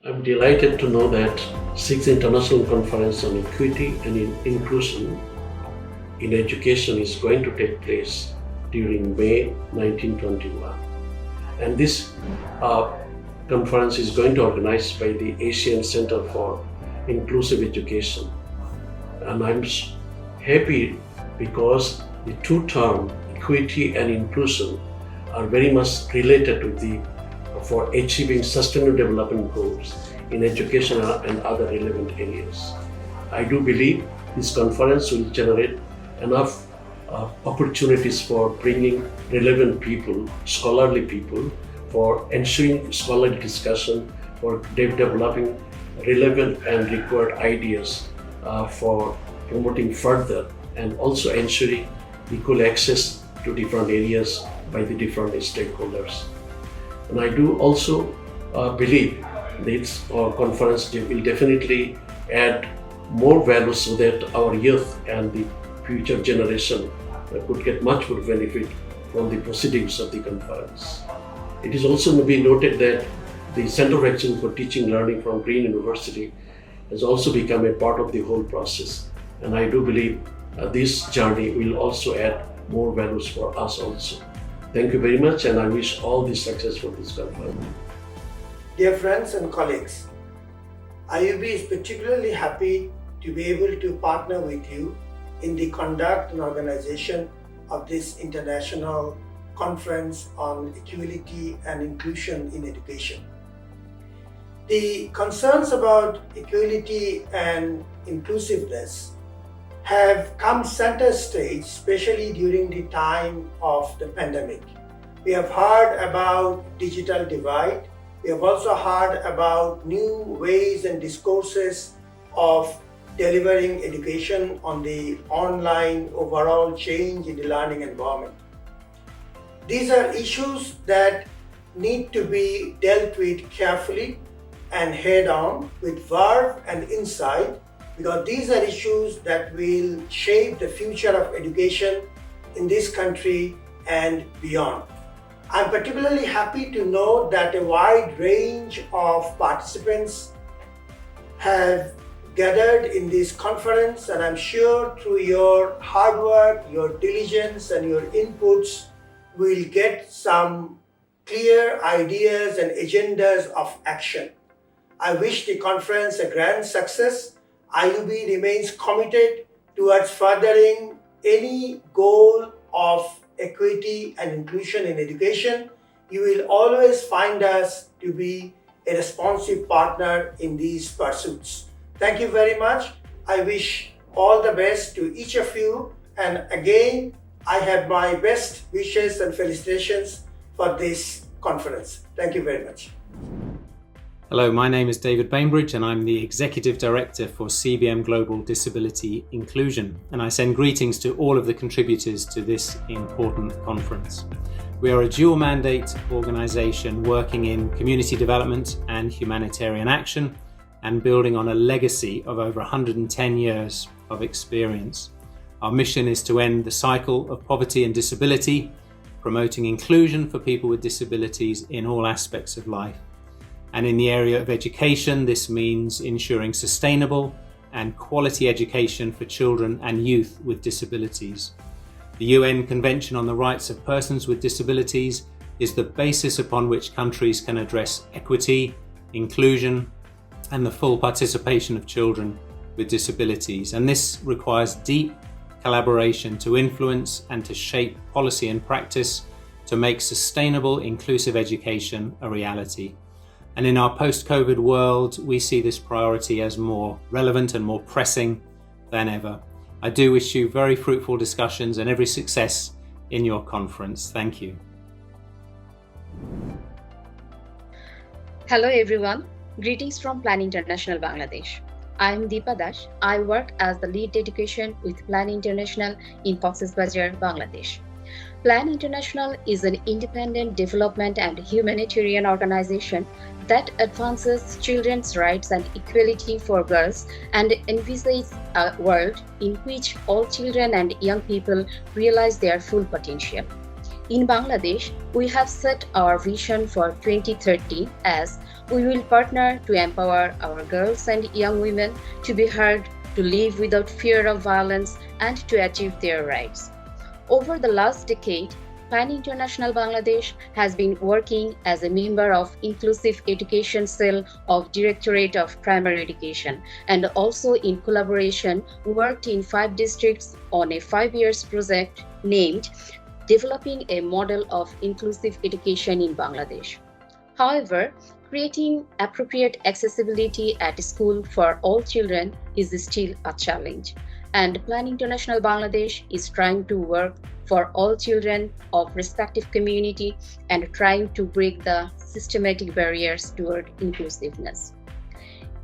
I'm delighted to know that 6th International Conference on Equity and Inclusion in Education is going to take place during May 1921. And this conference is going to be organized by the ACIE Center for Inclusive Education. And I'm happy because the two terms, equity and inclusion, are very much related to for achieving sustainable development goals in education and other relevant areas. I do believe this conference will generate enough opportunities for bringing relevant people, scholarly people, for ensuring scholarly discussion, for developing relevant and required ideas for promoting further, and also ensuring equal access to different areas by the different stakeholders. And I do also believe this conference will definitely add more value so that our youth and the future generation could get much more benefit from the proceedings of the conference. It is also to be noted that the Center of Excellence for Teaching and Learning from Green University has also become a part of the whole process. And I do believe this journey will also add more values for us also. Thank you very much, and I wish all the success for this conference. Dear friends and colleagues, IUB is particularly happy to be able to partner with you in the conduct and organization of this international conference on equality and inclusion in education. The concerns about equality and inclusiveness have come center stage, especially during the time of the pandemic. We have heard about digital divide. We have also heard about new ways and discourses of delivering education on the online overall change in the learning environment. These are issues that need to be dealt with carefully and head on with verve and insight, because these are issues that will shape the future of education in this country and beyond. I'm particularly happy to know that a wide range of participants have gathered in this conference, and I'm sure through your hard work, your diligence and your inputs, we'll get some clear ideas and agendas of action. I wish the conference a grand success. IUB remains committed towards furthering any goal of equity and inclusion in education. You will always find us to be a responsive partner in these pursuits. Thank you very much. I wish all the best to each of you. And again, I have my best wishes and felicitations for this conference. Thank you very much. Hello, my name is David Bainbridge and I'm the Executive Director for CBM Global Disability Inclusion, and I send greetings to all of the contributors to this important conference. We are a dual mandate organisation working in community development and humanitarian action and building on a legacy of over 110 years of experience. Our mission is to end the cycle of poverty and disability, promoting inclusion for people with disabilities in all aspects of life. And in the area of education, this means ensuring sustainable and quality education for children and youth with disabilities. The UN Convention on the Rights of Persons with Disabilities is the basis upon which countries can address equity, inclusion, and the full participation of children with disabilities. And this requires deep collaboration to influence and to shape policy and practice to make sustainable, inclusive education a reality. And in our post-COVID world, we see this priority as more relevant and more pressing than ever. I do wish you very fruitful discussions and every success in your conference. Thank you. Hello everyone. Greetings from Plan International Bangladesh. I am Deepa Dash. I work as the lead education with Plan International in Cox's Bazar, Bangladesh. Plan International is an independent development and humanitarian organization that advances children's rights and equality for girls and envisages a world in which all children and young people realize their full potential. In Bangladesh, we have set our vision for 2030 as we will partner to empower our girls and young women to be heard, to live without fear of violence, and to achieve their rights. Over the last decade, Plan International Bangladesh has been working as a member of Inclusive Education Cell of Directorate of Primary Education and also in collaboration worked in 5 districts on a 5-year project named Developing a Model of Inclusive Education in Bangladesh. However, creating appropriate accessibility at school for all children is still a challenge, and Plan International Bangladesh is trying to work for all children of respective community and trying to break the systematic barriers toward inclusiveness.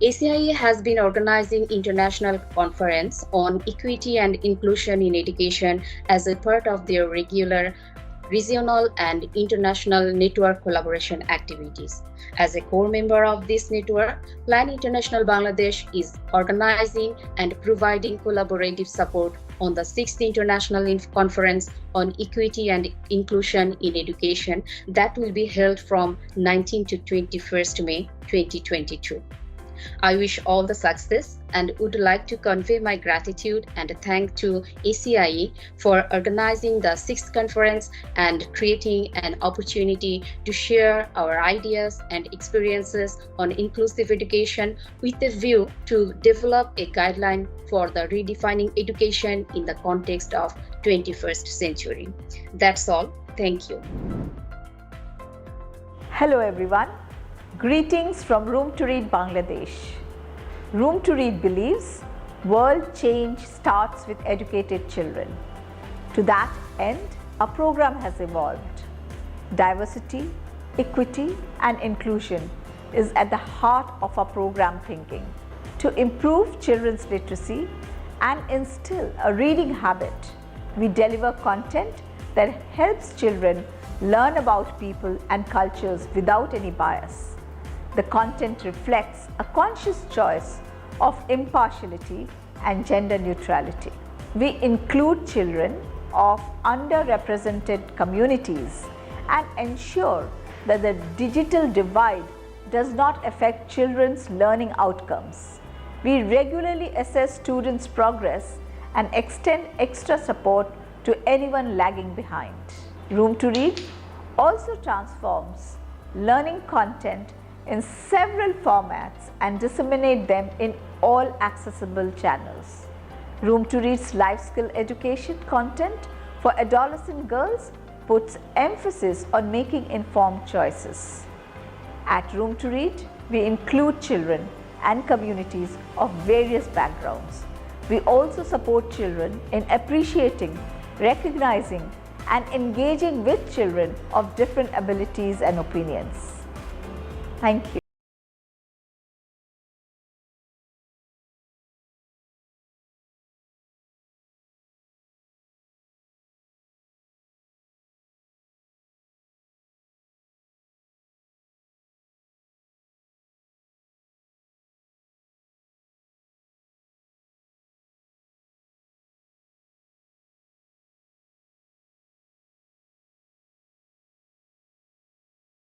ACIE has been organizing international conference on equity and inclusion in education as a part of their regular regional and international network collaboration activities. As a core member of this network, Plan International Bangladesh is organizing and providing collaborative support on the 6th International Conference on Equity and Inclusion in Education that will be held from 19 to 21st May 2022. I wish all the success and would like to convey my gratitude and thank to ACIE for organizing the 6th conference and creating an opportunity to share our ideas and experiences on inclusive education with a view to develop a guideline for the redefining education in the context of 21st century. That's all. Thank you. Hello everyone. Greetings from Room to Read Bangladesh. Room to Read believes world change starts with educated children. To that end, a program has evolved. Diversity, equity and inclusion is at the heart of our program thinking. To improve children's literacy and instill a reading habit, we deliver content that helps children learn about people and cultures without any bias. The content reflects a conscious choice of impartiality and gender neutrality. We include children of underrepresented communities and ensure that the digital divide does not affect children's learning outcomes. We regularly assess students' progress and extend extra support to anyone lagging behind. Room to Read also transforms learning content in several formats and disseminate them in all accessible channels. Room to Read's life skill education content for adolescent girls puts emphasis on making informed choices. At Room to Read, we include children and communities of various backgrounds. We also support children in appreciating, recognizing, and engaging with children of different abilities and opinions. Thank you.